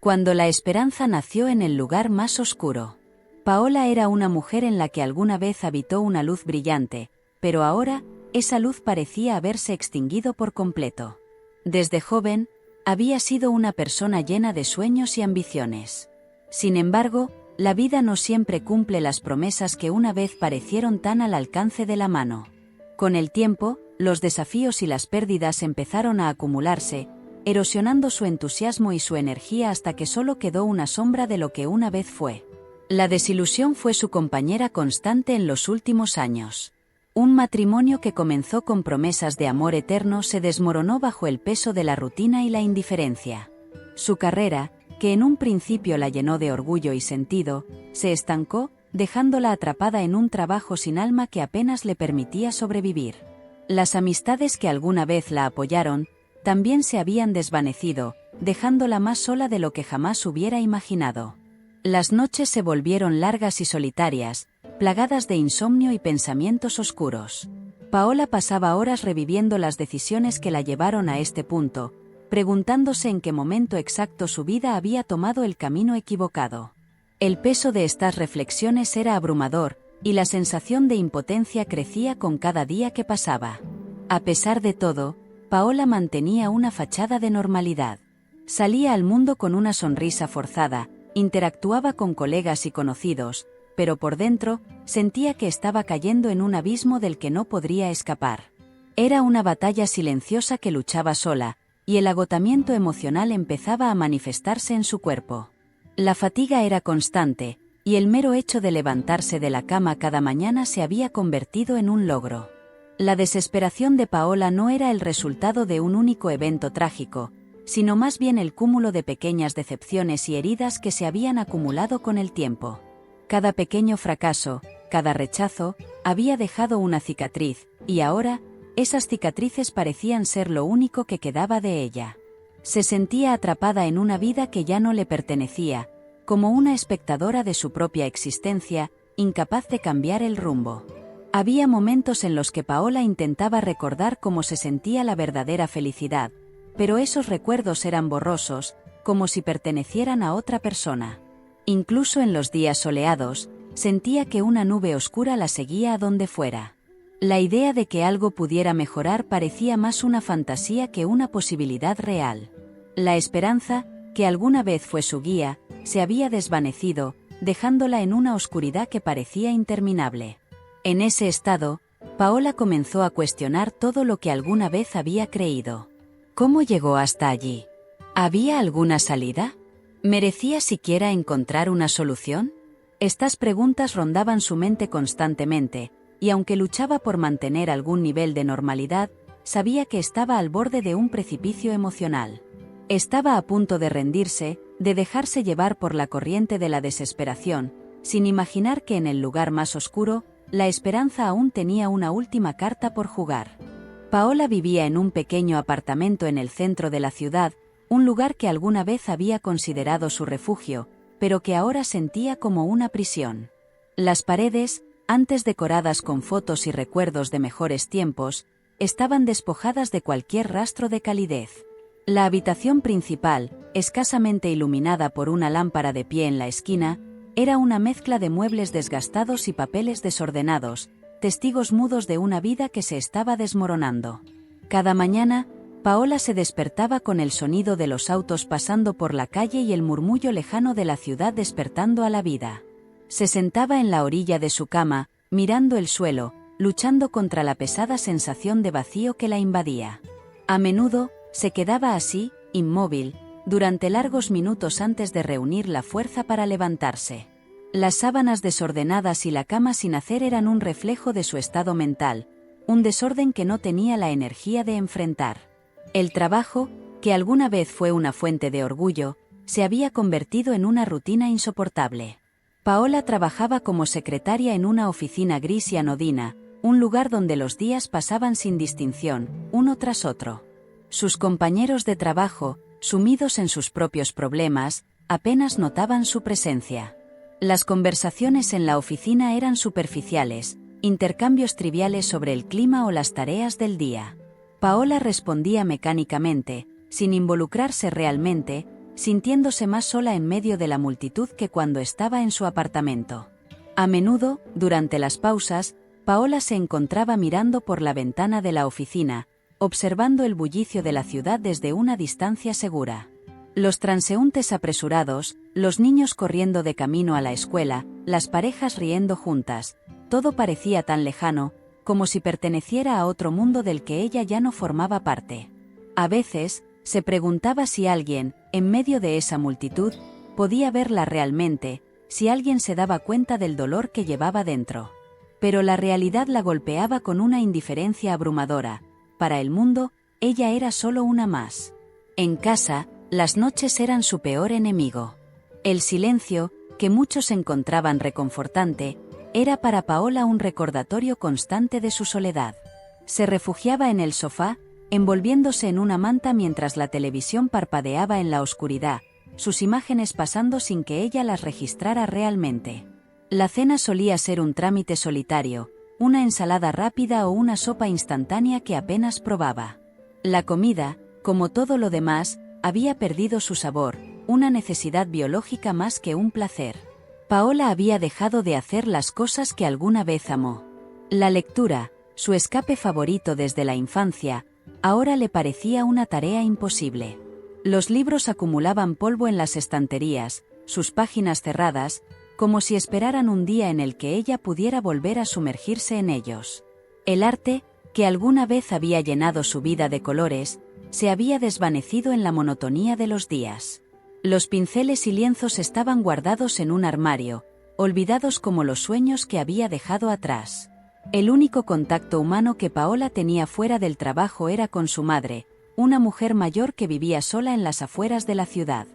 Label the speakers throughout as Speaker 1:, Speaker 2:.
Speaker 1: Cuando la esperanza nació en el lugar más oscuro. Paola era una mujer en la que alguna vez habitó una luz brillante, pero ahora, esa luz parecía haberse extinguido por completo. Desde joven, había sido una persona llena de sueños y ambiciones. Sin embargo, la vida no siempre cumple las promesas que una vez parecieron tan al alcance de la mano. Con el tiempo, los desafíos y las pérdidas empezaron a acumularse, erosionando su entusiasmo y su energía hasta que solo quedó una sombra de lo que una vez fue. La desilusión fue su compañera constante en los últimos años. Un matrimonio que comenzó con promesas de amor eterno se desmoronó bajo el peso de la rutina y la indiferencia. Su carrera, que en un principio la llenó de orgullo y sentido, se estancó, dejándola atrapada en un trabajo sin alma que apenas le permitía sobrevivir. Las amistades que alguna vez la apoyaron, también se habían desvanecido, dejándola más sola de lo que jamás hubiera imaginado. Las noches se volvieron largas y solitarias, plagadas de insomnio y pensamientos oscuros. Paola pasaba horas reviviendo las decisiones que la llevaron a este punto, preguntándose en qué momento exacto su vida había tomado el camino equivocado. El peso de estas reflexiones era abrumador, y la sensación de impotencia crecía con cada día que pasaba. A pesar de todo, Paola mantenía una fachada de normalidad. Salía al mundo con una sonrisa forzada, interactuaba con colegas y conocidos, pero por dentro, sentía que estaba cayendo en un abismo del que no podría escapar. Era una batalla silenciosa que luchaba sola, y el agotamiento emocional empezaba a manifestarse en su cuerpo. La fatiga era constante, y el mero hecho de levantarse de la cama cada mañana se había convertido en un logro. La desesperación de Paola no era el resultado de un único evento trágico, sino más bien el cúmulo de pequeñas decepciones y heridas que se habían acumulado con el tiempo. Cada pequeño fracaso, cada rechazo, había dejado una cicatriz, y ahora, esas cicatrices parecían ser lo único que quedaba de ella. Se sentía atrapada en una vida que ya no le pertenecía, como una espectadora de su propia existencia, incapaz de cambiar el rumbo. Había momentos en los que Paola intentaba recordar cómo se sentía la verdadera felicidad, pero esos recuerdos eran borrosos, como si pertenecieran a otra persona. Incluso en los días soleados, sentía que una nube oscura la seguía a donde fuera. La idea de que algo pudiera mejorar parecía más una fantasía que una posibilidad real. La esperanza, que alguna vez fue su guía, se había desvanecido, dejándola en una oscuridad que parecía interminable. En ese estado, Paola comenzó a cuestionar todo lo que alguna vez había creído. ¿Cómo llegó hasta allí? ¿Había alguna salida? ¿Merecía siquiera encontrar una solución? Estas preguntas rondaban su mente constantemente, y aunque luchaba por mantener algún nivel de normalidad, sabía que estaba al borde de un precipicio emocional. Estaba a punto de rendirse, de dejarse llevar por la corriente de la desesperación, sin imaginar que en el lugar más oscuro, la esperanza aún tenía una última carta por jugar. Paola vivía en un pequeño apartamento en el centro de la ciudad, un lugar que alguna vez había considerado su refugio, pero que ahora sentía como una prisión. Las paredes, antes decoradas con fotos y recuerdos de mejores tiempos, estaban despojadas de cualquier rastro de calidez. La habitación principal, escasamente iluminada por una lámpara de pie en la esquina, era una mezcla de muebles desgastados y papeles desordenados, testigos mudos de una vida que se estaba desmoronando. Cada mañana, Paola se despertaba con el sonido de los autos pasando por la calle y el murmullo lejano de la ciudad despertando a la vida. Se sentaba en la orilla de su cama, mirando el suelo, luchando contra la pesada sensación de vacío que la invadía. A menudo, se quedaba así, inmóvil, durante largos minutos antes de reunir la fuerza para levantarse. Las sábanas desordenadas y la cama sin hacer eran un reflejo de su estado mental, un desorden que no tenía la energía de enfrentar. El trabajo, que alguna vez fue una fuente de orgullo, se había convertido en una rutina insoportable. Paola trabajaba como secretaria en una oficina gris y anodina, un lugar donde los días pasaban sin distinción, uno tras otro. Sus compañeros de trabajo, sumidos en sus propios problemas, apenas notaban su presencia. Las conversaciones en la oficina eran superficiales, intercambios triviales sobre el clima o las tareas del día. Paola respondía mecánicamente, sin involucrarse realmente, sintiéndose más sola en medio de la multitud que cuando estaba en su apartamento. A menudo, durante las pausas, Paola se encontraba mirando por la ventana de la oficina, observando el bullicio de la ciudad desde una distancia segura. Los transeúntes apresurados, los niños corriendo de camino a la escuela, las parejas riendo juntas, todo parecía tan lejano, como si perteneciera a otro mundo del que ella ya no formaba parte. A veces, se preguntaba si alguien, en medio de esa multitud, podía verla realmente, si alguien se daba cuenta del dolor que llevaba dentro. Pero la realidad la golpeaba con una indiferencia abrumadora. Para el mundo, ella era solo una más. En casa, las noches eran su peor enemigo. El silencio, que muchos encontraban reconfortante, era para Paola un recordatorio constante de su soledad. Se refugiaba en el sofá, envolviéndose en una manta mientras la televisión parpadeaba en la oscuridad, sus imágenes pasando sin que ella las registrara realmente. La cena solía ser un trámite solitario, una ensalada rápida o una sopa instantánea que apenas probaba. La comida, como todo lo demás, había perdido su sabor, una necesidad biológica más que un placer. Paola había dejado de hacer las cosas que alguna vez amó. La lectura, su escape favorito desde la infancia, ahora le parecía una tarea imposible. Los libros acumulaban polvo en las estanterías, sus páginas cerradas, como si esperaran un día en el que ella pudiera volver a sumergirse en ellos. El arte, que alguna vez había llenado su vida de colores, se había desvanecido en la monotonía de los días. Los pinceles y lienzos estaban guardados en un armario, olvidados como los sueños que había dejado atrás. El único contacto humano que Paola tenía fuera del trabajo era con su madre, una mujer mayor que vivía sola en las afueras de la ciudad.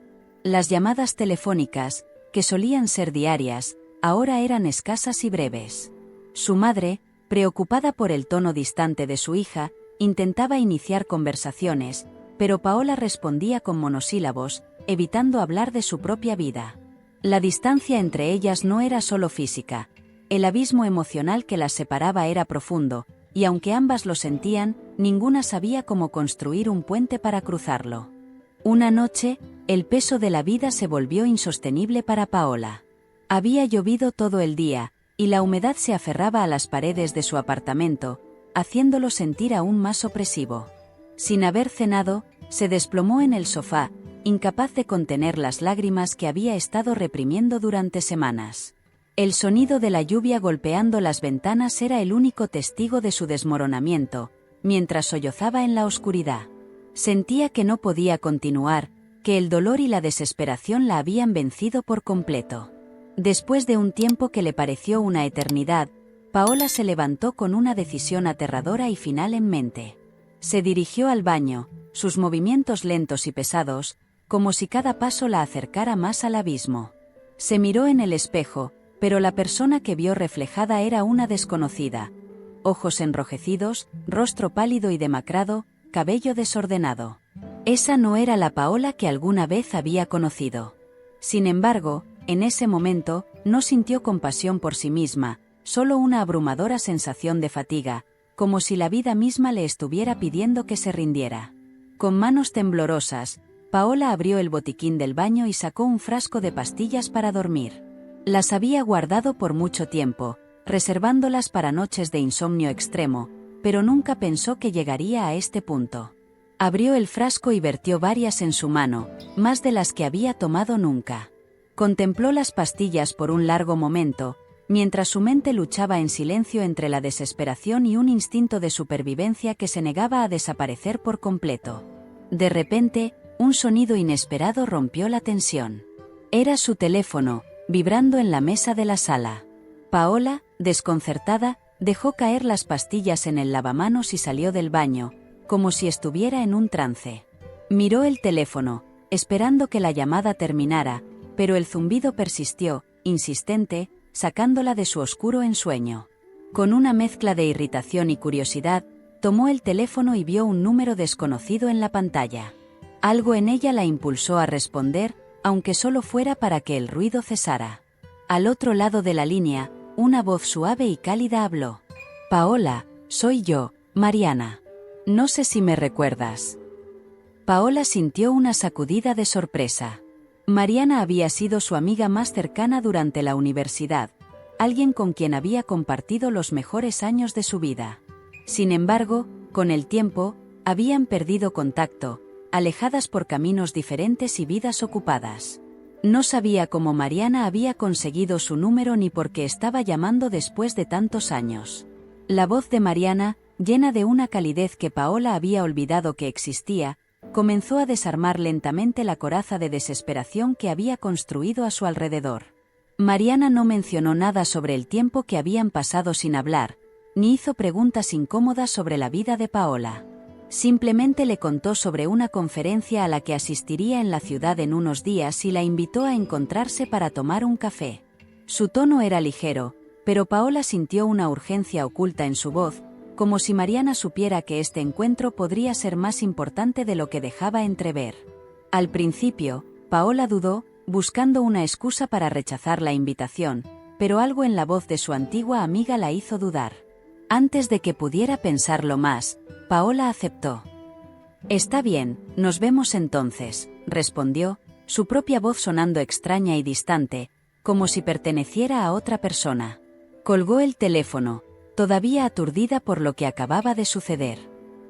Speaker 1: Las llamadas telefónicas, que solían ser diarias, ahora eran escasas y breves. Su madre, preocupada por el tono distante de su hija, intentaba iniciar conversaciones, pero Paola respondía con monosílabos, evitando hablar de su propia vida. La distancia entre ellas no era solo física. El abismo emocional que las separaba era profundo, y aunque ambas lo sentían, ninguna sabía cómo construir un puente para cruzarlo. Una noche, el peso de la vida se volvió insostenible para Paola. Había llovido todo el día, y la humedad se aferraba a las paredes de su apartamento, haciéndolo sentir aún más opresivo. Sin haber cenado, se desplomó en el sofá, incapaz de contener las lágrimas que había estado reprimiendo durante semanas. El sonido de la lluvia golpeando las ventanas era el único testigo de su desmoronamiento, mientras sollozaba en la oscuridad. Sentía que no podía continuar, que el dolor y la desesperación la habían vencido por completo. Después de un tiempo que le pareció una eternidad, Paola se levantó con una decisión aterradora y final en mente. Se dirigió al baño, sus movimientos lentos y pesados, como si cada paso la acercara más al abismo. Se miró en el espejo, pero la persona que vio reflejada era una desconocida. Ojos enrojecidos, rostro pálido y demacrado, cabello desordenado. Esa no era la Paola que alguna vez había conocido. Sin embargo, en ese momento, no sintió compasión por sí misma, solo una abrumadora sensación de fatiga, como si la vida misma le estuviera pidiendo que se rindiera. Con manos temblorosas, Paola abrió el botiquín del baño y sacó un frasco de pastillas para dormir. Las había guardado por mucho tiempo, reservándolas para noches de insomnio extremo, pero nunca pensó que llegaría a este punto. Abrió el frasco y vertió varias en su mano, más de las que había tomado nunca. Contempló las pastillas por un largo momento, mientras su mente luchaba en silencio entre la desesperación y un instinto de supervivencia que se negaba a desaparecer por completo. De repente, un sonido inesperado rompió la tensión. Era su teléfono, vibrando en la mesa de la sala. Paola, desconcertada, dejó caer las pastillas en el lavamanos y salió del baño, como si estuviera en un trance. Miró el teléfono, esperando que la llamada terminara, pero el zumbido persistió, insistente, sacándola de su oscuro ensueño. Con una mezcla de irritación y curiosidad, tomó el teléfono y vio un número desconocido en la pantalla. Algo en ella la impulsó a responder, aunque solo fuera para que el ruido cesara. Al otro lado de la línea, una voz suave y cálida habló. «Paola, soy yo, Mariana. No sé si me recuerdas». Paola sintió una sacudida de sorpresa. Mariana había sido su amiga más cercana durante la universidad, alguien con quien había compartido los mejores años de su vida. Sin embargo, con el tiempo, habían perdido contacto, alejadas por caminos diferentes y vidas ocupadas. No sabía cómo Mariana había conseguido su número ni por qué estaba llamando después de tantos años. La voz de Mariana, llena de una calidez que Paola había olvidado que existía, comenzó a desarmar lentamente la coraza de desesperación que había construido a su alrededor. Mariana no mencionó nada sobre el tiempo que habían pasado sin hablar, ni hizo preguntas incómodas sobre la vida de Paola. Simplemente le contó sobre una conferencia a la que asistiría en la ciudad en unos días y la invitó a encontrarse para tomar un café. Su tono era ligero, pero Paola sintió una urgencia oculta en su voz, como si Mariana supiera que este encuentro podría ser más importante de lo que dejaba entrever. Al principio, Paola dudó, buscando una excusa para rechazar la invitación, pero algo en la voz de su antigua amiga la hizo dudar. Antes de que pudiera pensarlo más, Paola aceptó. «Está bien, nos vemos entonces», respondió, su propia voz sonando extraña y distante, como si perteneciera a otra persona. Colgó el teléfono, todavía aturdida por lo que acababa de suceder.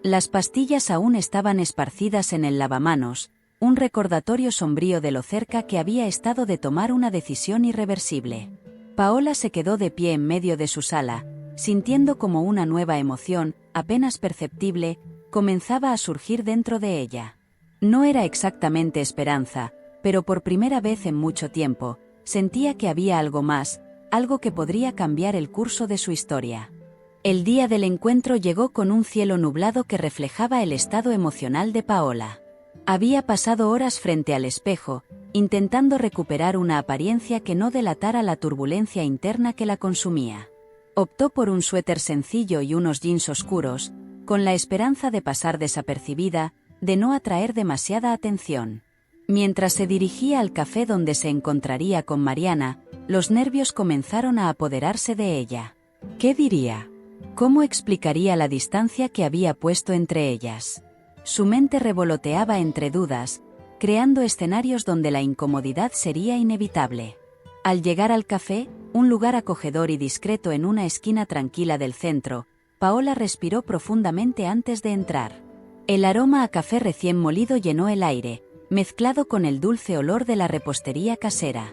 Speaker 1: Las pastillas aún estaban esparcidas en el lavamanos, un recordatorio sombrío de lo cerca que había estado de tomar una decisión irreversible. Paola se quedó de pie en medio de su sala, sintiendo como una nueva emoción, apenas perceptible, comenzaba a surgir dentro de ella. No era exactamente esperanza, pero por primera vez en mucho tiempo, sentía que había algo más, algo que podría cambiar el curso de su historia. El día del encuentro llegó con un cielo nublado que reflejaba el estado emocional de Paola. Había pasado horas frente al espejo, intentando recuperar una apariencia que no delatara la turbulencia interna que la consumía. Optó por un suéter sencillo y unos jeans oscuros, con la esperanza de pasar desapercibida, de no atraer demasiada atención. Mientras se dirigía al café donde se encontraría con Mariana, los nervios comenzaron a apoderarse de ella. ¿Qué diría? ¿Cómo explicaría la distancia que había puesto entre ellas? Su mente revoloteaba entre dudas, creando escenarios donde la incomodidad sería inevitable. Al llegar al café, un lugar acogedor y discreto en una esquina tranquila del centro, Paola respiró profundamente antes de entrar. El aroma a café recién molido llenó el aire, mezclado con el dulce olor de la repostería casera.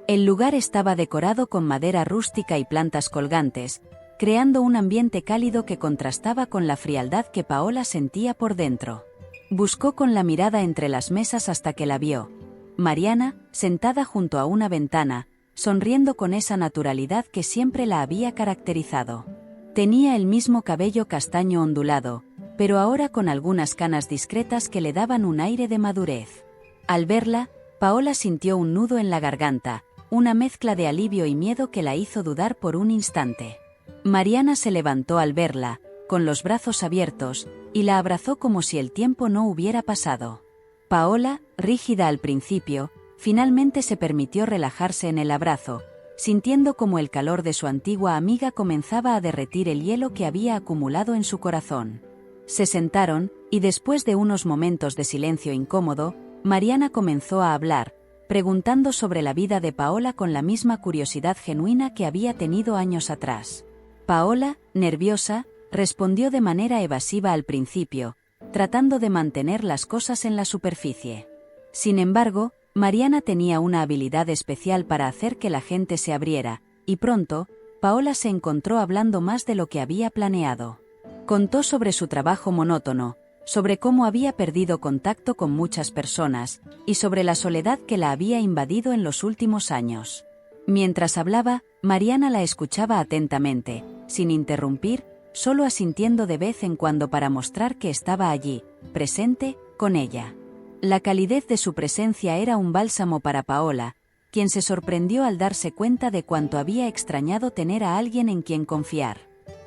Speaker 1: El lugar estaba decorado con madera rústica y plantas colgantes, creando un ambiente cálido que contrastaba con la frialdad que Paola sentía por dentro. Buscó con la mirada entre las mesas hasta que la vio. Mariana, sentada junto a una ventana, sonriendo con esa naturalidad que siempre la había caracterizado. Tenía el mismo cabello castaño ondulado, pero ahora con algunas canas discretas que le daban un aire de madurez. Al verla, Paola sintió un nudo en la garganta, una mezcla de alivio y miedo que la hizo dudar por un instante. Mariana se levantó al verla, con los brazos abiertos, y la abrazó como si el tiempo no hubiera pasado. Paola, rígida al principio, finalmente se permitió relajarse en el abrazo, sintiendo como el calor de su antigua amiga comenzaba a derretir el hielo que había acumulado en su corazón. Se sentaron, y después de unos momentos de silencio incómodo, Mariana comenzó a hablar, preguntando sobre la vida de Paola con la misma curiosidad genuina que había tenido años atrás. Paola, nerviosa, respondió de manera evasiva al principio, tratando de mantener las cosas en la superficie. Sin embargo, Mariana tenía una habilidad especial para hacer que la gente se abriera, y pronto, Paola se encontró hablando más de lo que había planeado. Contó sobre su trabajo monótono, sobre cómo había perdido contacto con muchas personas, y sobre la soledad que la había invadido en los últimos años. Mientras hablaba, Mariana la escuchaba atentamente, sin interrumpir, solo asintiendo de vez en cuando para mostrar que estaba allí, presente, con ella. La calidez de su presencia era un bálsamo para Paola, quien se sorprendió al darse cuenta de cuánto había extrañado tener a alguien en quien confiar.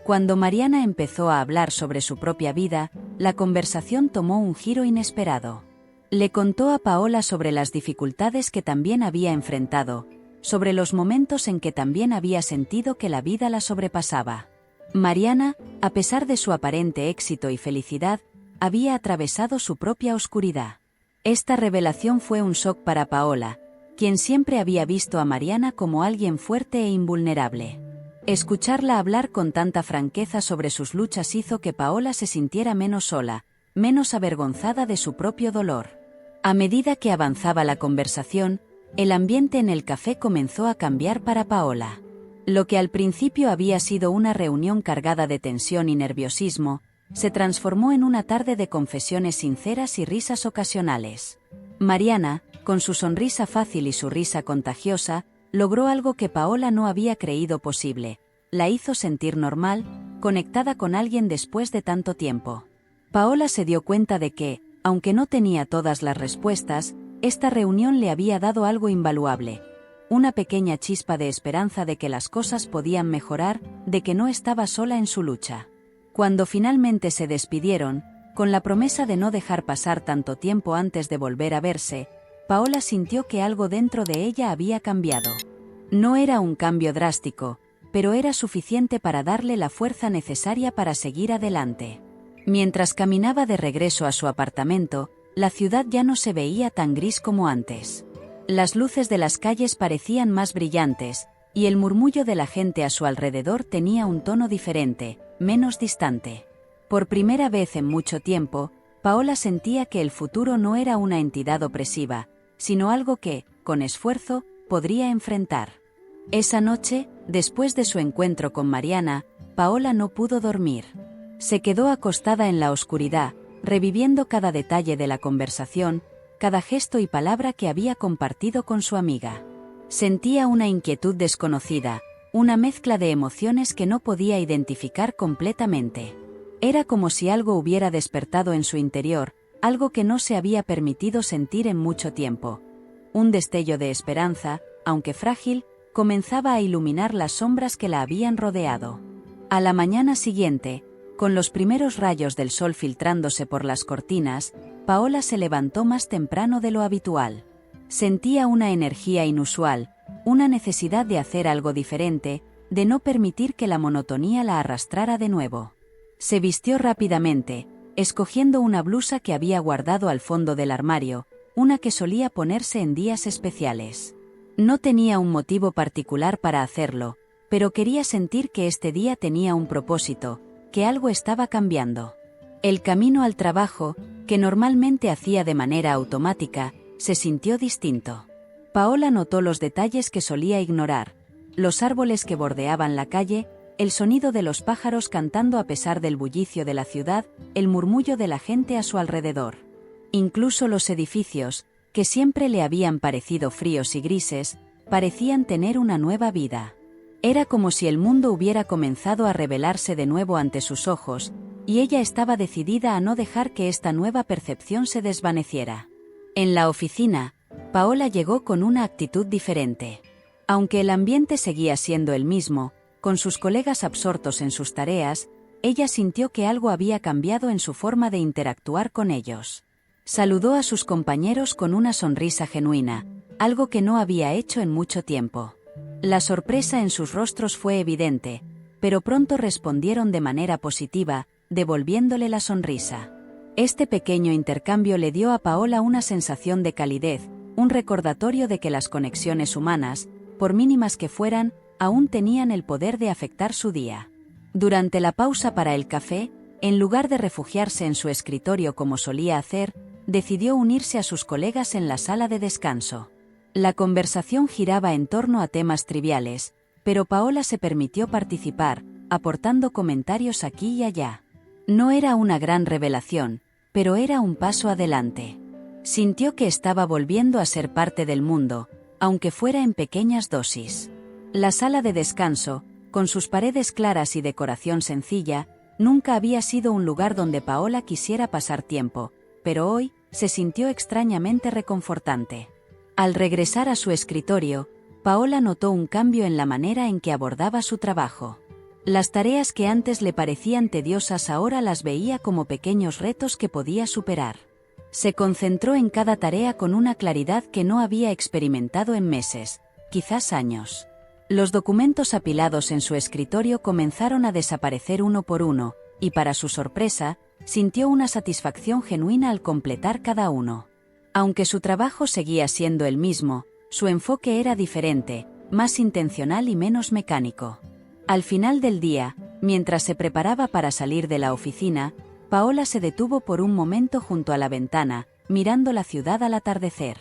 Speaker 1: Cuando Mariana empezó a hablar sobre su propia vida, la conversación tomó un giro inesperado. Le contó a Paola sobre las dificultades que también había enfrentado, sobre los momentos en que también había sentido que la vida la sobrepasaba. Mariana, a pesar de su aparente éxito y felicidad, había atravesado su propia oscuridad. Esta revelación fue un shock para Paola, quien siempre había visto a Mariana como alguien fuerte e invulnerable. Escucharla hablar con tanta franqueza sobre sus luchas hizo que Paola se sintiera menos sola, menos avergonzada de su propio dolor. A medida que avanzaba la conversación, el ambiente en el café comenzó a cambiar para Paola. Lo que al principio había sido una reunión cargada de tensión y nerviosismo, se transformó en una tarde de confesiones sinceras y risas ocasionales. Mariana, con su sonrisa fácil y su risa contagiosa, logró algo que Paola no había creído posible. La hizo sentir normal, conectada con alguien después de tanto tiempo. Paola se dio cuenta de que, aunque no tenía todas las respuestas, esta reunión le había dado algo invaluable. Una pequeña chispa de esperanza de que las cosas podían mejorar, de que no estaba sola en su lucha. Cuando finalmente se despidieron, con la promesa de no dejar pasar tanto tiempo antes de volver a verse, Paola sintió que algo dentro de ella había cambiado. No era un cambio drástico, pero era suficiente para darle la fuerza necesaria para seguir adelante. Mientras caminaba de regreso a su apartamento, la ciudad ya no se veía tan gris como antes. Las luces de las calles parecían más brillantes, y el murmullo de la gente a su alrededor tenía un tono diferente, menos distante. Por primera vez en mucho tiempo, Paola sentía que el futuro no era una entidad opresiva, sino algo que, con esfuerzo, podría enfrentar. Esa noche, después de su encuentro con Mariana, Paola no pudo dormir. Se quedó acostada en la oscuridad, reviviendo cada detalle de la conversación, cada gesto y palabra que había compartido con su amiga. Sentía una inquietud desconocida, una mezcla de emociones que no podía identificar completamente. Era como si algo hubiera despertado en su interior, algo que no se había permitido sentir en mucho tiempo. Un destello de esperanza, aunque frágil, comenzaba a iluminar las sombras que la habían rodeado. A la mañana siguiente, con los primeros rayos del sol filtrándose por las cortinas, Paola se levantó más temprano de lo habitual. Sentía una energía inusual, una necesidad de hacer algo diferente, de no permitir que la monotonía la arrastrara de nuevo. Se vistió rápidamente, escogiendo una blusa que había guardado al fondo del armario, una que solía ponerse en días especiales. No tenía un motivo particular para hacerlo, pero quería sentir que este día tenía un propósito, que algo estaba cambiando. El camino al trabajo, que normalmente hacía de manera automática, se sintió distinto. Paola notó los detalles que solía ignorar, los árboles que bordeaban la calle, el sonido de los pájaros cantando a pesar del bullicio de la ciudad, el murmullo de la gente a su alrededor. Incluso los edificios, que siempre le habían parecido fríos y grises, parecían tener una nueva vida. Era como si el mundo hubiera comenzado a revelarse de nuevo ante sus ojos, y ella estaba decidida a no dejar que esta nueva percepción se desvaneciera. En la oficina, Paola llegó con una actitud diferente. Aunque el ambiente seguía siendo el mismo, con sus colegas absortos en sus tareas, ella sintió que algo había cambiado en su forma de interactuar con ellos. Saludó a sus compañeros con una sonrisa genuina, algo que no había hecho en mucho tiempo. La sorpresa en sus rostros fue evidente, pero pronto respondieron de manera positiva, devolviéndole la sonrisa. Este pequeño intercambio le dio a Paola una sensación de calidez, un recordatorio de que las conexiones humanas, por mínimas que fueran, aún tenían el poder de afectar su día. Durante la pausa para el café, en lugar de refugiarse en su escritorio como solía hacer, decidió unirse a sus colegas en la sala de descanso. La conversación giraba en torno a temas triviales, pero Paola se permitió participar, aportando comentarios aquí y allá. No era una gran revelación, pero era un paso adelante. Sintió que estaba volviendo a ser parte del mundo, aunque fuera en pequeñas dosis. La sala de descanso, con sus paredes claras y decoración sencilla, nunca había sido un lugar donde Paola quisiera pasar tiempo, pero hoy se sintió extrañamente reconfortante. Al regresar a su escritorio, Paola notó un cambio en la manera en que abordaba su trabajo. Las tareas que antes le parecían tediosas ahora las veía como pequeños retos que podía superar. Se concentró en cada tarea con una claridad que no había experimentado en meses, quizás años. Los documentos apilados en su escritorio comenzaron a desaparecer uno por uno, y para su sorpresa, sintió una satisfacción genuina al completar cada uno. Aunque su trabajo seguía siendo el mismo, su enfoque era diferente, más intencional y menos mecánico. Al final del día, mientras se preparaba para salir de la oficina, Paola se detuvo por un momento junto a la ventana, mirando la ciudad al atardecer.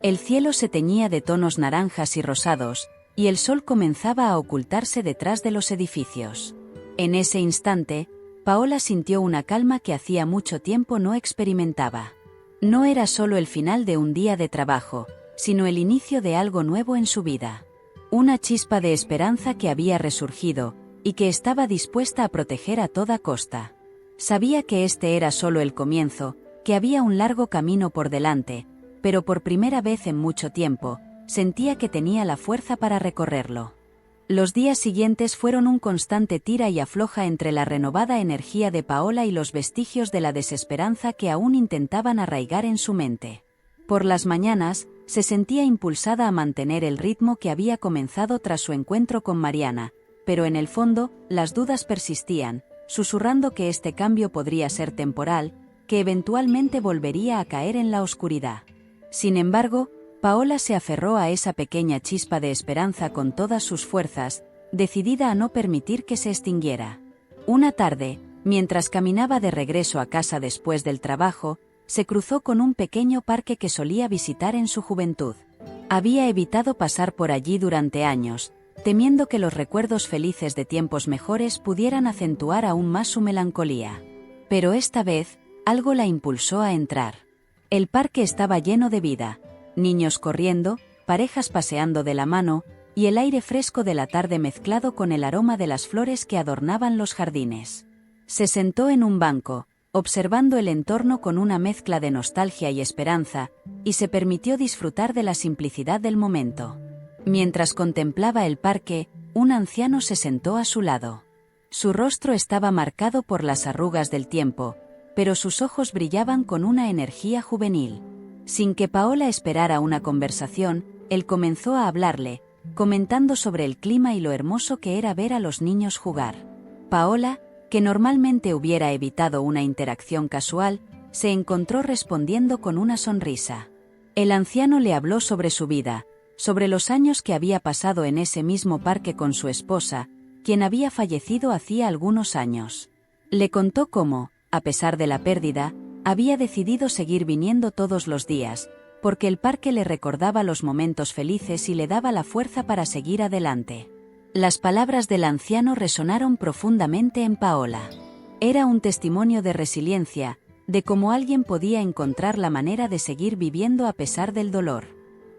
Speaker 1: El cielo se teñía de tonos naranjas y rosados, y el sol comenzaba a ocultarse detrás de los edificios. En ese instante, Paola sintió una calma que hacía mucho tiempo no experimentaba. No era solo el final de un día de trabajo, sino el inicio de algo nuevo en su vida. Una chispa de esperanza que había resurgido, y que estaba dispuesta a proteger a toda costa. Sabía que este era solo el comienzo, que había un largo camino por delante, pero por primera vez en mucho tiempo, sentía que tenía la fuerza para recorrerlo. Los días siguientes fueron un constante tira y afloja entre la renovada energía de Paola y los vestigios de la desesperanza que aún intentaban arraigar en su mente. Por las mañanas, se sentía impulsada a mantener el ritmo que había comenzado tras su encuentro con Mariana, pero en el fondo, las dudas persistían, susurrando que este cambio podría ser temporal, que eventualmente volvería a caer en la oscuridad. Sin embargo, Paola se aferró a esa pequeña chispa de esperanza con todas sus fuerzas, decidida a no permitir que se extinguiera. Una tarde, mientras caminaba de regreso a casa después del trabajo, se cruzó con un pequeño parque que solía visitar en su juventud. Había evitado pasar por allí durante años, temiendo que los recuerdos felices de tiempos mejores pudieran acentuar aún más su melancolía. Pero esta vez, algo la impulsó a entrar. El parque estaba lleno de vida, niños corriendo, parejas paseando de la mano, y el aire fresco de la tarde mezclado con el aroma de las flores que adornaban los jardines. Se sentó en un banco, observando el entorno con una mezcla de nostalgia y esperanza, y se permitió disfrutar de la simplicidad del momento. Mientras contemplaba el parque, un anciano se sentó a su lado. Su rostro estaba marcado por las arrugas del tiempo, pero sus ojos brillaban con una energía juvenil. Sin que Paola esperara una conversación, él comenzó a hablarle, comentando sobre el clima y lo hermoso que era ver a los niños jugar. Paola, que normalmente hubiera evitado una interacción casual, se encontró respondiendo con una sonrisa. El anciano le habló sobre su vida, sobre los años que había pasado en ese mismo parque con su esposa, quien había fallecido hacía algunos años. Le contó cómo, a pesar de la pérdida, había decidido seguir viniendo todos los días, porque el parque le recordaba los momentos felices y le daba la fuerza para seguir adelante. Las palabras del anciano resonaron profundamente en Paola. Era un testimonio de resiliencia, de cómo alguien podía encontrar la manera de seguir viviendo a pesar del dolor.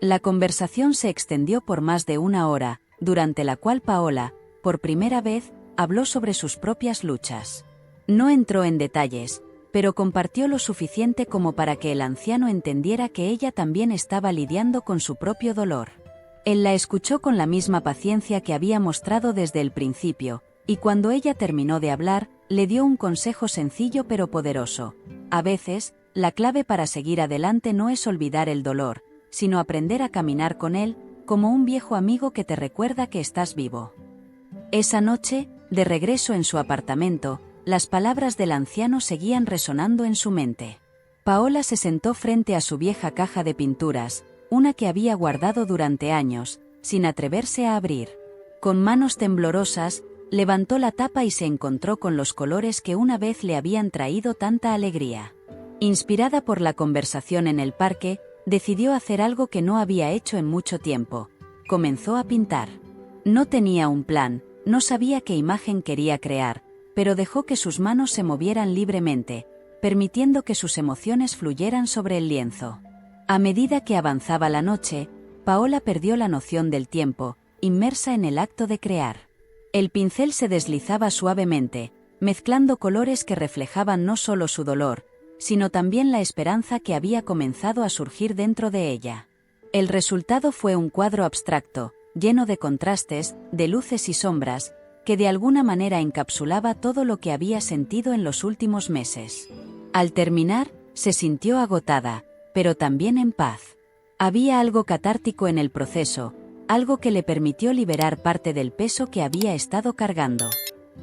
Speaker 1: La conversación se extendió por más de una hora, durante la cual Paola, por primera vez, habló sobre sus propias luchas. No entró en detalles, pero compartió lo suficiente como para que el anciano entendiera que ella también estaba lidiando con su propio dolor. Él la escuchó con la misma paciencia que había mostrado desde el principio, y cuando ella terminó de hablar, le dio un consejo sencillo pero poderoso. A veces, la clave para seguir adelante no es olvidar el dolor, sino aprender a caminar con él, como un viejo amigo que te recuerda que estás vivo. Esa noche, de regreso en su apartamento, las palabras del anciano seguían resonando en su mente. Paola se sentó frente a su vieja caja de pinturas, una que había guardado durante años, sin atreverse a abrir. Con manos temblorosas, levantó la tapa y se encontró con los colores que una vez le habían traído tanta alegría. Inspirada por la conversación en el parque, decidió hacer algo que no había hecho en mucho tiempo. Comenzó a pintar. No tenía un plan, no sabía qué imagen quería crear, pero dejó que sus manos se movieran libremente, permitiendo que sus emociones fluyeran sobre el lienzo. A medida que avanzaba la noche, Paola perdió la noción del tiempo, inmersa en el acto de crear. El pincel se deslizaba suavemente, mezclando colores que reflejaban no solo su dolor, sino también la esperanza que había comenzado a surgir dentro de ella. El resultado fue un cuadro abstracto, lleno de contrastes, de luces y sombras, que de alguna manera encapsulaba todo lo que había sentido en los últimos meses. Al terminar, se sintió agotada, pero también en paz. Había algo catártico en el proceso, algo que le permitió liberar parte del peso que había estado cargando.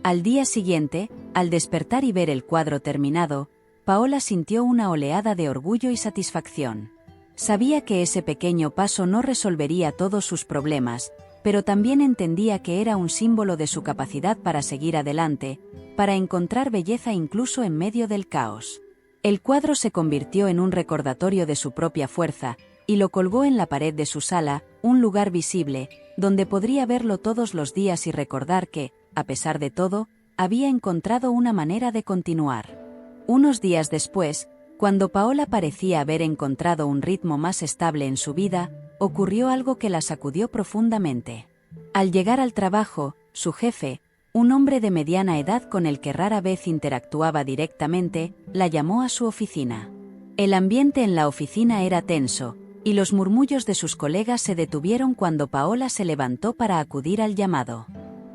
Speaker 1: Al día siguiente, Al despertar y ver el cuadro terminado, Paola sintió una oleada de orgullo y satisfacción. Sabía que ese pequeño paso no resolvería todos sus problemas, pero también entendía que era un símbolo de su capacidad para seguir adelante, para encontrar belleza incluso en medio del caos. El cuadro se convirtió en un recordatorio de su propia fuerza, y lo colgó en la pared de su sala, un lugar visible, donde podría verlo todos los días y recordar que, a pesar de todo, había encontrado una manera de continuar. Unos días después, cuando Paola parecía haber encontrado un ritmo más estable en su vida, ocurrió algo que la sacudió profundamente. Al llegar al trabajo, su jefe, un hombre de mediana edad con el que rara vez interactuaba directamente, la llamó a su oficina. El ambiente en la oficina era tenso, y los murmullos de sus colegas se detuvieron cuando Paola se levantó para acudir al llamado.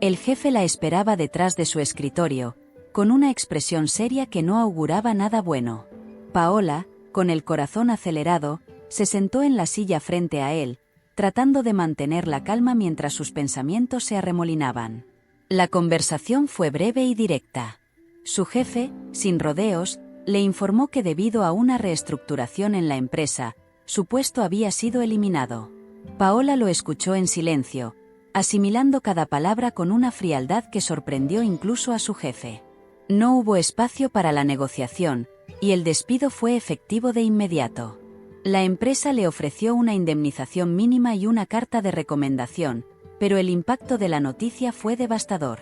Speaker 1: El jefe la esperaba detrás de su escritorio, con una expresión seria que no auguraba nada bueno. Paola, con el corazón acelerado, se sentó en la silla frente a él, tratando de mantener la calma mientras sus pensamientos se arremolinaban. La conversación fue breve y directa. Su jefe, sin rodeos, le informó que debido a una reestructuración en la empresa, su puesto había sido eliminado. Paola lo escuchó en silencio, asimilando cada palabra con una frialdad que sorprendió incluso a su jefe. No hubo espacio para la negociación, y el despido fue efectivo de inmediato. La empresa le ofreció una indemnización mínima y una carta de recomendación, pero el impacto de la noticia fue devastador.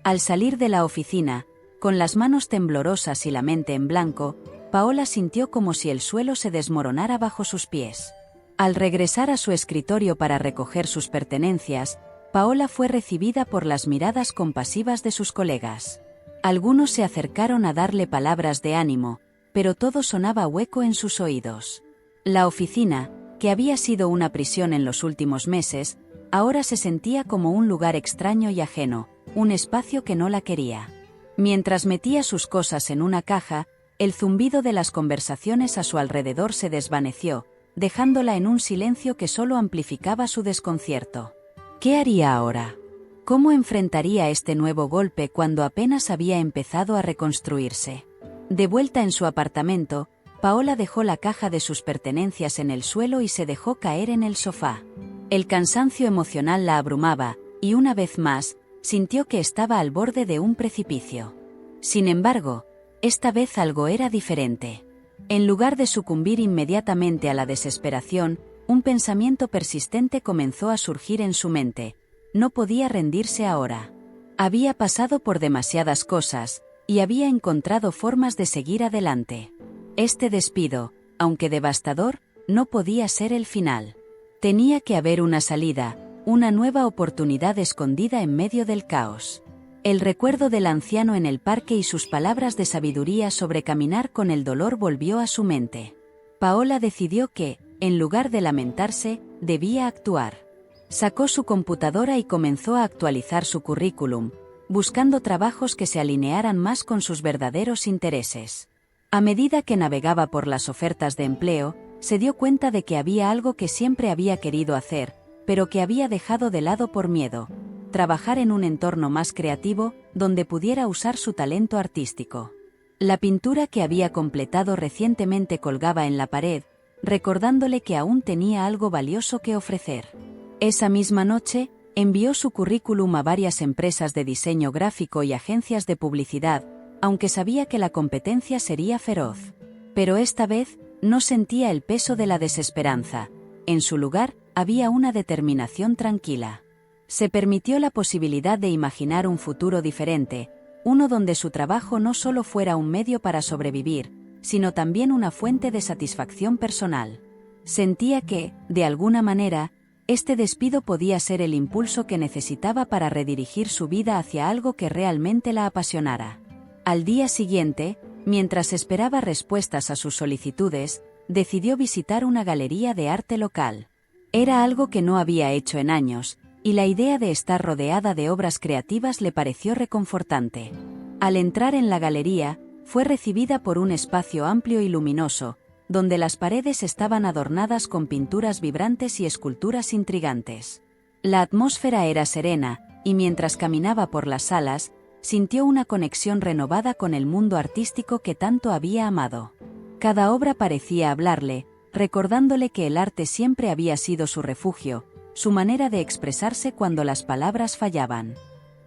Speaker 1: Al salir de la oficina, con las manos temblorosas y la mente en blanco, Paola sintió como si el suelo se desmoronara bajo sus pies. Al regresar a su escritorio para recoger sus pertenencias, Paola fue recibida por las miradas compasivas de sus colegas. Algunos se acercaron a darle palabras de ánimo, pero todo sonaba hueco en sus oídos. La oficina, que había sido una prisión en los últimos meses, ahora se sentía como un lugar extraño y ajeno, un espacio que no la quería. Mientras metía sus cosas en una caja, el zumbido de las conversaciones a su alrededor se desvaneció, dejándola en un silencio que solo amplificaba su desconcierto. ¿Qué haría ahora? ¿Cómo enfrentaría este nuevo golpe cuando apenas había empezado a reconstruirse? De vuelta en su apartamento, Paola dejó la caja de sus pertenencias en el suelo y se dejó caer en el sofá. El cansancio emocional la abrumaba, y una vez más, sintió que estaba al borde de un precipicio. Sin embargo, esta vez algo era diferente. En lugar de sucumbir inmediatamente a la desesperación, un pensamiento persistente comenzó a surgir en su mente. No podía rendirse ahora. Había pasado por demasiadas cosas, y había encontrado formas de seguir adelante. Este despido, aunque devastador, no podía ser el final. Tenía que haber una salida, una nueva oportunidad escondida en medio del caos. El recuerdo del anciano en el parque y sus palabras de sabiduría sobre caminar con el dolor volvió a su mente. Paola decidió que, en lugar de lamentarse, debía actuar. Sacó su computadora y comenzó a actualizar su currículum, buscando trabajos que se alinearan más con sus verdaderos intereses. A medida que navegaba por las ofertas de empleo, se dio cuenta de que había algo que siempre había querido hacer, pero que había dejado de lado por miedo: trabajar en un entorno más creativo, donde pudiera usar su talento artístico. La pintura que había completado recientemente colgaba en la pared, recordándole que aún tenía algo valioso que ofrecer. Esa misma noche, envió su currículum a varias empresas de diseño gráfico y agencias de publicidad, aunque sabía que la competencia sería feroz. Pero esta vez, no sentía el peso de la desesperanza. En su lugar, había una determinación tranquila. Se permitió la posibilidad de imaginar un futuro diferente, uno donde su trabajo no solo fuera un medio para sobrevivir, sino también una fuente de satisfacción personal. Sentía que, de alguna manera, este despido podía ser el impulso que necesitaba para redirigir su vida hacia algo que realmente la apasionara. Al día siguiente, mientras esperaba respuestas a sus solicitudes, decidió visitar una galería de arte local. Era algo que no había hecho en años, y la idea de estar rodeada de obras creativas le pareció reconfortante. Al entrar en la galería, fue recibida por un espacio amplio y luminoso, donde las paredes estaban adornadas con pinturas vibrantes y esculturas intrigantes. La atmósfera era serena, y mientras caminaba por las salas, sintió una conexión renovada con el mundo artístico que tanto había amado. Cada obra parecía hablarle, recordándole que el arte siempre había sido su refugio, su manera de expresarse cuando las palabras fallaban.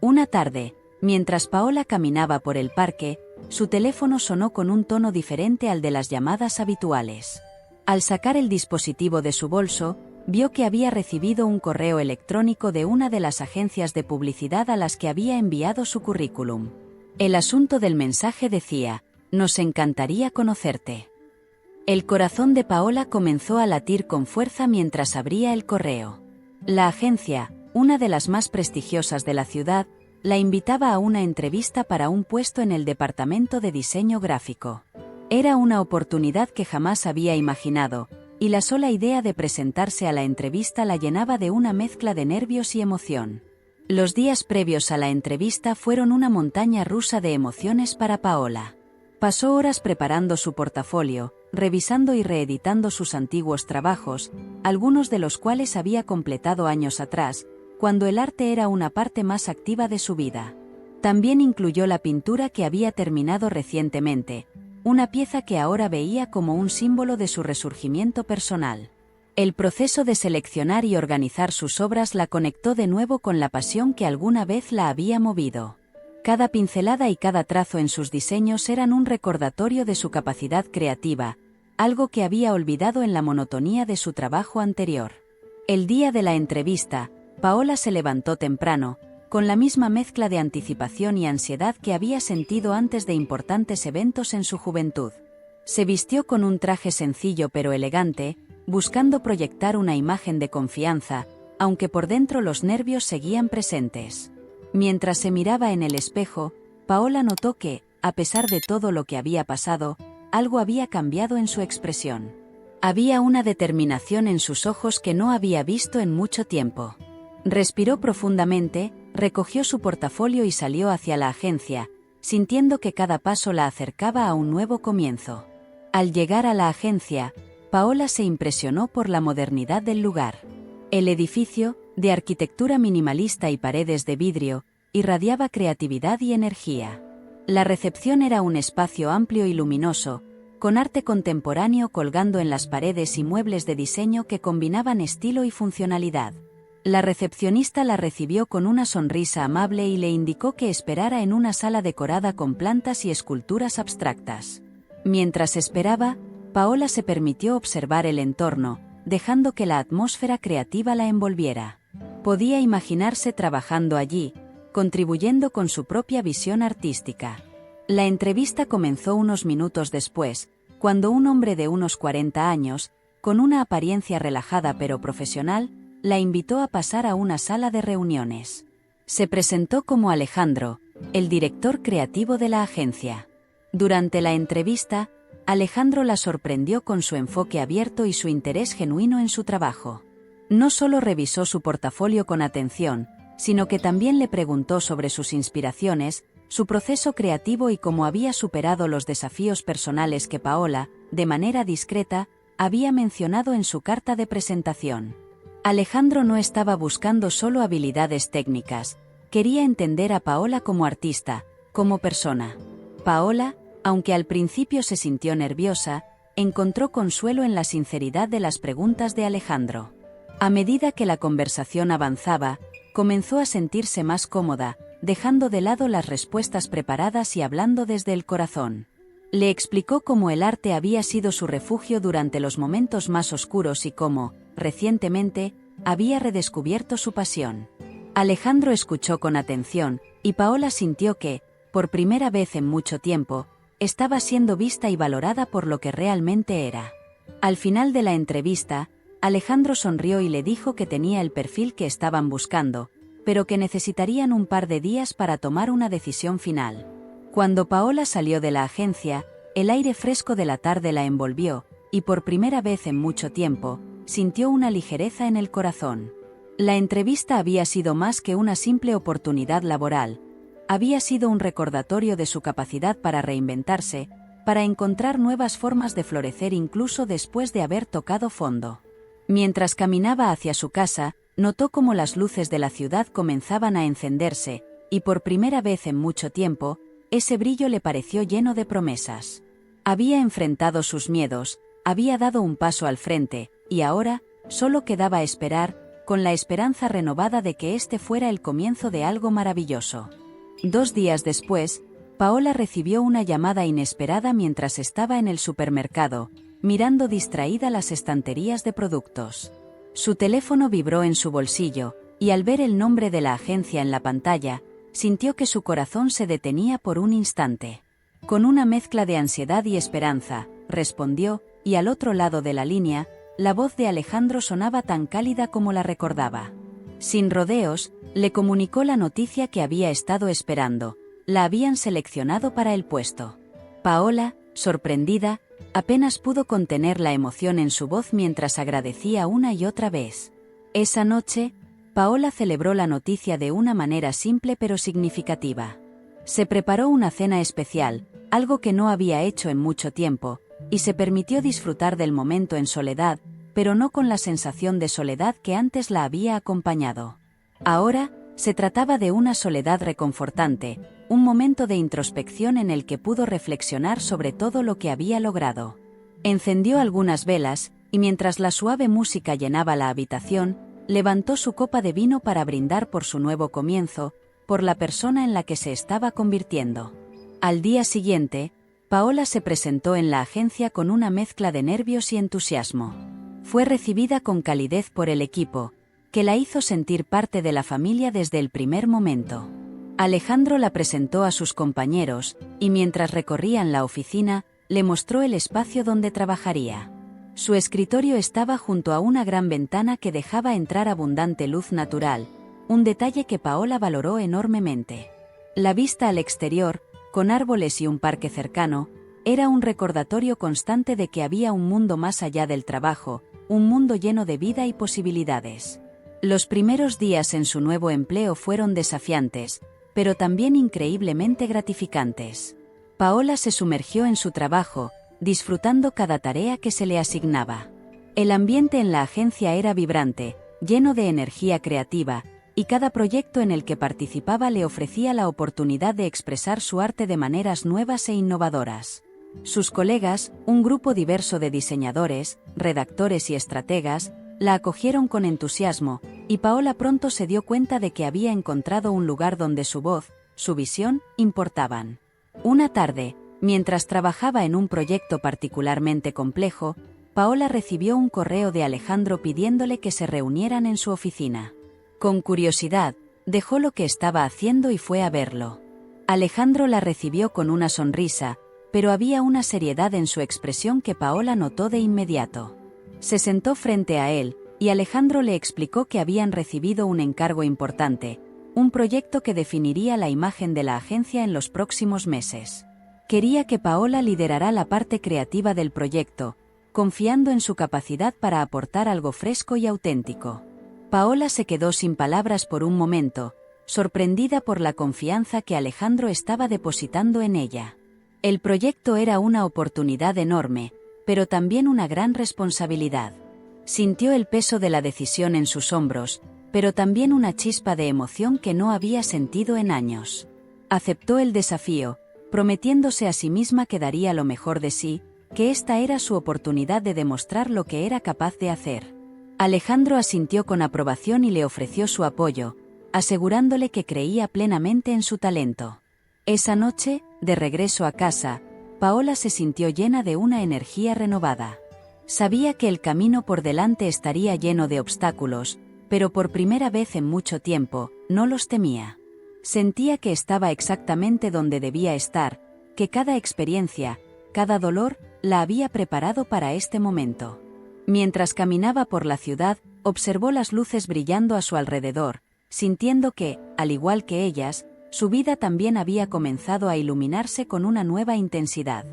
Speaker 1: Una tarde, mientras Paola caminaba por el parque, su teléfono sonó con un tono diferente al de las llamadas habituales. Al sacar el dispositivo de su bolso, vio que había recibido un correo electrónico de una de las agencias de publicidad a las que había enviado su currículum. El asunto del mensaje decía: «Nos encantaría conocerte». El corazón de Paola comenzó a latir con fuerza mientras abría el correo. La agencia, una de las más prestigiosas de la ciudad, la invitaba a una entrevista para un puesto en el departamento de diseño gráfico. Era una oportunidad que jamás había imaginado, y la sola idea de presentarse a la entrevista la llenaba de una mezcla de nervios y emoción. Los días previos a la entrevista fueron una montaña rusa de emociones para Paola. Pasó horas preparando su portafolio, revisando y reeditando sus antiguos trabajos, algunos de los cuales había completado años atrás, cuando el arte era una parte más activa de su vida. También incluyó la pintura que había terminado recientemente, una pieza que ahora veía como un símbolo de su resurgimiento personal. El proceso de seleccionar y organizar sus obras la conectó de nuevo con la pasión que alguna vez la había movido. Cada pincelada y cada trazo en sus diseños eran un recordatorio de su capacidad creativa, algo que había olvidado en la monotonía de su trabajo anterior. El día de la entrevista, Paola se levantó temprano, con la misma mezcla de anticipación y ansiedad que había sentido antes de importantes eventos en su juventud. Se vistió con un traje sencillo pero elegante, buscando proyectar una imagen de confianza, aunque por dentro los nervios seguían presentes. Mientras se miraba en el espejo, Paola notó que, a pesar de todo lo que había pasado, algo había cambiado en su expresión. Había una determinación en sus ojos que no había visto en mucho tiempo. Respiró profundamente, recogió su portafolio y salió hacia la agencia, sintiendo que cada paso la acercaba a un nuevo comienzo. Al llegar a la agencia, Paola se impresionó por la modernidad del lugar. El edificio, de arquitectura minimalista y paredes de vidrio, irradiaba creatividad y energía. La recepción era un espacio amplio y luminoso, con arte contemporáneo colgando en las paredes y muebles de diseño que combinaban estilo y funcionalidad. La recepcionista la recibió con una sonrisa amable y le indicó que esperara en una sala decorada con plantas y esculturas abstractas. Mientras esperaba, Paola se permitió observar el entorno, dejando que la atmósfera creativa la envolviera. Podía imaginarse trabajando allí, contribuyendo con su propia visión artística. La entrevista comenzó unos minutos después, cuando un hombre de unos 40 años, con una apariencia relajada pero profesional, la invitó a pasar a una sala de reuniones. Se presentó como Alejandro, el director creativo de la agencia. Durante la entrevista, Alejandro la sorprendió con su enfoque abierto y su interés genuino en su trabajo. No solo revisó su portafolio con atención, sino que también le preguntó sobre sus inspiraciones, su proceso creativo y cómo había superado los desafíos personales que Paola, de manera discreta, había mencionado en su carta de presentación. Alejandro no estaba buscando solo habilidades técnicas, quería entender a Paola como artista, como persona. Paola, aunque al principio se sintió nerviosa, encontró consuelo en la sinceridad de las preguntas de Alejandro. A medida que la conversación avanzaba, comenzó a sentirse más cómoda, dejando de lado las respuestas preparadas y hablando desde el corazón. Le explicó cómo el arte había sido su refugio durante los momentos más oscuros y cómo, recientemente, había redescubierto su pasión. Alejandro escuchó con atención, y Paola sintió que, por primera vez en mucho tiempo, estaba siendo vista y valorada por lo que realmente era. Al final de la entrevista, Alejandro sonrió y le dijo que tenía el perfil que estaban buscando, pero que necesitarían un par de días para tomar una decisión final. Cuando Paola salió de la agencia, el aire fresco de la tarde la envolvió, y por primera vez en mucho tiempo, sintió una ligereza en el corazón. La entrevista había sido más que una simple oportunidad laboral, había sido un recordatorio de su capacidad para reinventarse, para encontrar nuevas formas de florecer incluso después de haber tocado fondo. Mientras caminaba hacia su casa, notó cómo las luces de la ciudad comenzaban a encenderse, y por primera vez en mucho tiempo, ese brillo le pareció lleno de promesas. Había enfrentado sus miedos, había dado un paso al frente, y ahora, solo quedaba esperar, con la esperanza renovada de que este fuera el comienzo de algo maravilloso. 2 días después, Paola recibió una llamada inesperada mientras estaba en el supermercado, mirando distraída las estanterías de productos. Su teléfono vibró en su bolsillo, y al ver el nombre de la agencia en la pantalla, sintió que su corazón se detenía por un instante. Con una mezcla de ansiedad y esperanza, respondió, y al otro lado de la línea, la voz de Alejandro sonaba tan cálida como la recordaba. Sin rodeos, le comunicó la noticia que había estado esperando: la habían seleccionado para el puesto. Paola, sorprendida, apenas pudo contener la emoción en su voz mientras agradecía una y otra vez. Esa noche, Paola celebró la noticia de una manera simple pero significativa. Se preparó una cena especial, algo que no había hecho en mucho tiempo, y se permitió disfrutar del momento en soledad, pero no con la sensación de soledad que antes la había acompañado. Ahora, se trataba de una soledad reconfortante, un momento de introspección en el que pudo reflexionar sobre todo lo que había logrado. Encendió algunas velas, y mientras la suave música llenaba la habitación, levantó su copa de vino para brindar por su nuevo comienzo, por la persona en la que se estaba convirtiendo. Al día siguiente, Paola se presentó en la agencia con una mezcla de nervios y entusiasmo. Fue recibida con calidez por el equipo, que la hizo sentir parte de la familia desde el primer momento. Alejandro la presentó a sus compañeros, y mientras recorrían la oficina, le mostró el espacio donde trabajaría. Su escritorio estaba junto a una gran ventana que dejaba entrar abundante luz natural, un detalle que Paola valoró enormemente. La vista al exterior, con árboles y un parque cercano, era un recordatorio constante de que había un mundo más allá del trabajo, un mundo lleno de vida y posibilidades. Los primeros días en su nuevo empleo fueron desafiantes, pero también increíblemente gratificantes. Paola se sumergió en su trabajo, disfrutando cada tarea que se le asignaba. El ambiente en la agencia era vibrante, lleno de energía creativa, y cada proyecto en el que participaba le ofrecía la oportunidad de expresar su arte de maneras nuevas e innovadoras. Sus colegas, un grupo diverso de diseñadores, redactores y estrategas, la acogieron con entusiasmo, y Paola pronto se dio cuenta de que había encontrado un lugar donde su voz, su visión, importaban. Una tarde, mientras trabajaba en un proyecto particularmente complejo, Paola recibió un correo de Alejandro pidiéndole que se reunieran en su oficina. Con curiosidad, dejó lo que estaba haciendo y fue a verlo. Alejandro la recibió con una sonrisa, pero había una seriedad en su expresión que Paola notó de inmediato. Se sentó frente a él, y Alejandro le explicó que habían recibido un encargo importante, un proyecto que definiría la imagen de la agencia en los próximos meses. Quería que Paola liderara la parte creativa del proyecto, confiando en su capacidad para aportar algo fresco y auténtico. Paola se quedó sin palabras por un momento, sorprendida por la confianza que Alejandro estaba depositando en ella. El proyecto era una oportunidad enorme, pero también una gran responsabilidad. Sintió el peso de la decisión en sus hombros, pero también una chispa de emoción que no había sentido en años. Aceptó el desafío, prometiéndose a sí misma que daría lo mejor de sí, que esta era su oportunidad de demostrar lo que era capaz de hacer. Alejandro asintió con aprobación y le ofreció su apoyo, asegurándole que creía plenamente en su talento. Esa noche, de regreso a casa, Paola se sintió llena de una energía renovada. Sabía que el camino por delante estaría lleno de obstáculos, pero por primera vez en mucho tiempo, no los temía. Sentía que estaba exactamente donde debía estar, que cada experiencia, cada dolor, la había preparado para este momento. Mientras caminaba por la ciudad, observó las luces brillando a su alrededor, sintiendo que, al igual que ellas, su vida también había comenzado a iluminarse con una nueva intensidad.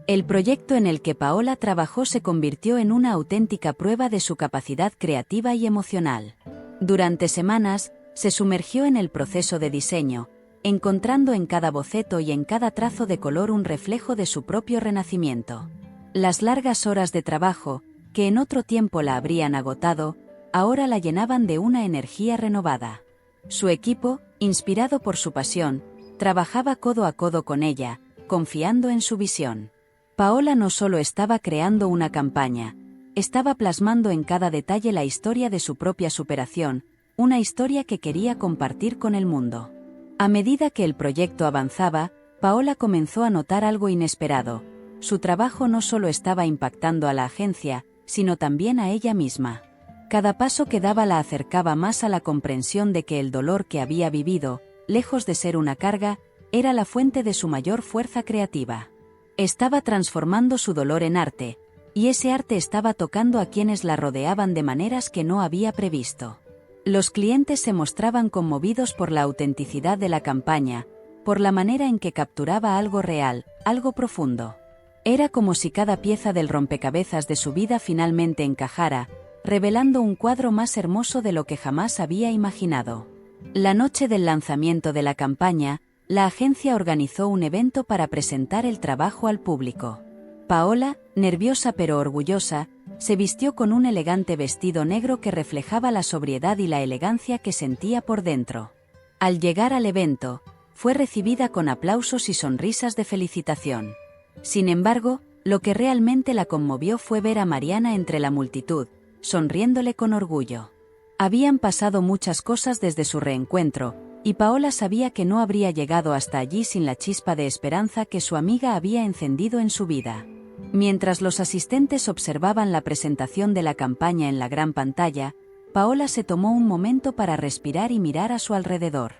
Speaker 1: El proyecto en el que Paola trabajó se convirtió en una auténtica prueba de su capacidad creativa y emocional. Durante semanas, se sumergió en el proceso de diseño, encontrando en cada boceto y en cada trazo de color un reflejo de su propio renacimiento. Las largas horas de trabajo, que en otro tiempo la habrían agotado, ahora la llenaban de una energía renovada. Su equipo, inspirado por su pasión, trabajaba codo a codo con ella, confiando en su visión. Paola no solo estaba creando una campaña, estaba plasmando en cada detalle la historia de su propia superación, una historia que quería compartir con el mundo. A medida que el proyecto avanzaba, Paola comenzó a notar algo inesperado. Su trabajo no solo estaba impactando a la agencia, sino también a ella misma. Cada paso que daba la acercaba más a la comprensión de que el dolor que había vivido, lejos de ser una carga, era la fuente de su mayor fuerza creativa. Estaba transformando su dolor en arte, y ese arte estaba tocando a quienes la rodeaban de maneras que no había previsto. Los clientes se mostraban conmovidos por la autenticidad de la campaña, por la manera en que capturaba algo real, algo profundo. Era como si cada pieza del rompecabezas de su vida finalmente encajara, revelando un cuadro más hermoso de lo que jamás había imaginado. La noche del lanzamiento de la campaña, la agencia organizó un evento para presentar el trabajo al público. Paola, nerviosa pero orgullosa, se vistió con un elegante vestido negro que reflejaba la sobriedad y la elegancia que sentía por dentro. Al llegar al evento, fue recibida con aplausos y sonrisas de felicitación. Sin embargo, lo que realmente la conmovió fue ver a Mariana entre la multitud, sonriéndole con orgullo. Habían pasado muchas cosas desde su reencuentro, y Paola sabía que no habría llegado hasta allí sin la chispa de esperanza que su amiga había encendido en su vida. Mientras los asistentes observaban la presentación de la campaña en la gran pantalla, Paola se tomó un momento para respirar y mirar a su alrededor.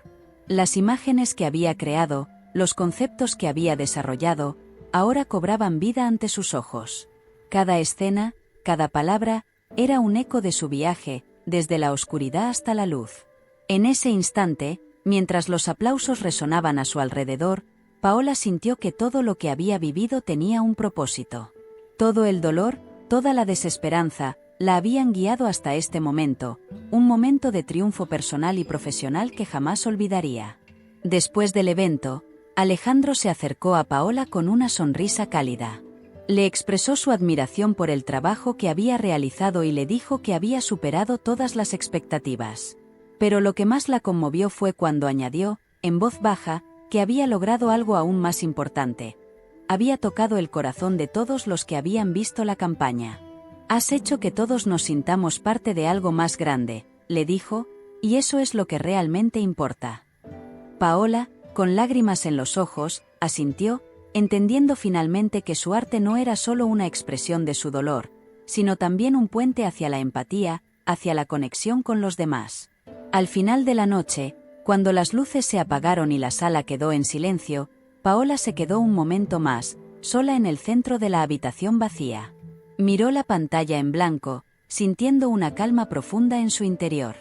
Speaker 1: Las imágenes que había creado, los conceptos que había desarrollado, ahora cobraban vida ante sus ojos. Cada escena, cada palabra, era un eco de su viaje, desde la oscuridad hasta la luz. En ese instante, mientras los aplausos resonaban a su alrededor, Paola sintió que todo lo que había vivido tenía un propósito. Todo el dolor, toda la desesperanza, la habían guiado hasta este momento, un momento de triunfo personal y profesional que jamás olvidaría. Después del evento, Alejandro se acercó a Paola con una sonrisa cálida. Le expresó su admiración por el trabajo que había realizado y le dijo que había superado todas las expectativas. Pero lo que más la conmovió fue cuando añadió, en voz baja, que había logrado algo aún más importante. Había tocado el corazón de todos los que habían visto la campaña. Has hecho que todos nos sintamos parte de algo más grande, le dijo, y eso es lo que realmente importa. Paola, con lágrimas en los ojos, asintió, entendiendo finalmente que su arte no era solo una expresión de su dolor, sino también un puente hacia la empatía, hacia la conexión con los demás. Al final de la noche, cuando las luces se apagaron y la sala quedó en silencio, Paola se quedó un momento más, sola en el centro de la habitación vacía. Miró la pantalla en blanco, sintiendo una calma profunda en su interior.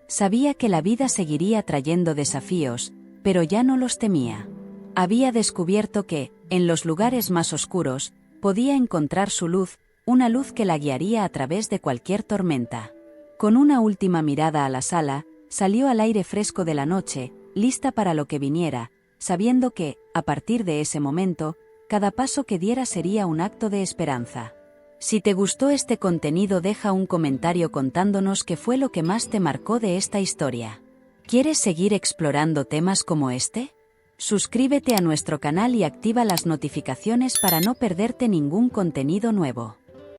Speaker 1: Sabía que la vida seguiría trayendo desafíos, pero ya no los temía. Había descubierto que, en los lugares más oscuros, podía encontrar su luz, una luz que la guiaría a través de cualquier tormenta. Con una última mirada a la sala, salió al aire fresco de la noche, lista para lo que viniera, sabiendo que, a partir de ese momento, cada paso que diera sería un acto de esperanza. Si te gustó este contenido, deja un comentario contándonos qué fue lo que más te marcó de esta historia. ¿Quieres seguir explorando temas como este? Suscríbete a nuestro canal y activa las notificaciones para no perderte ningún contenido nuevo.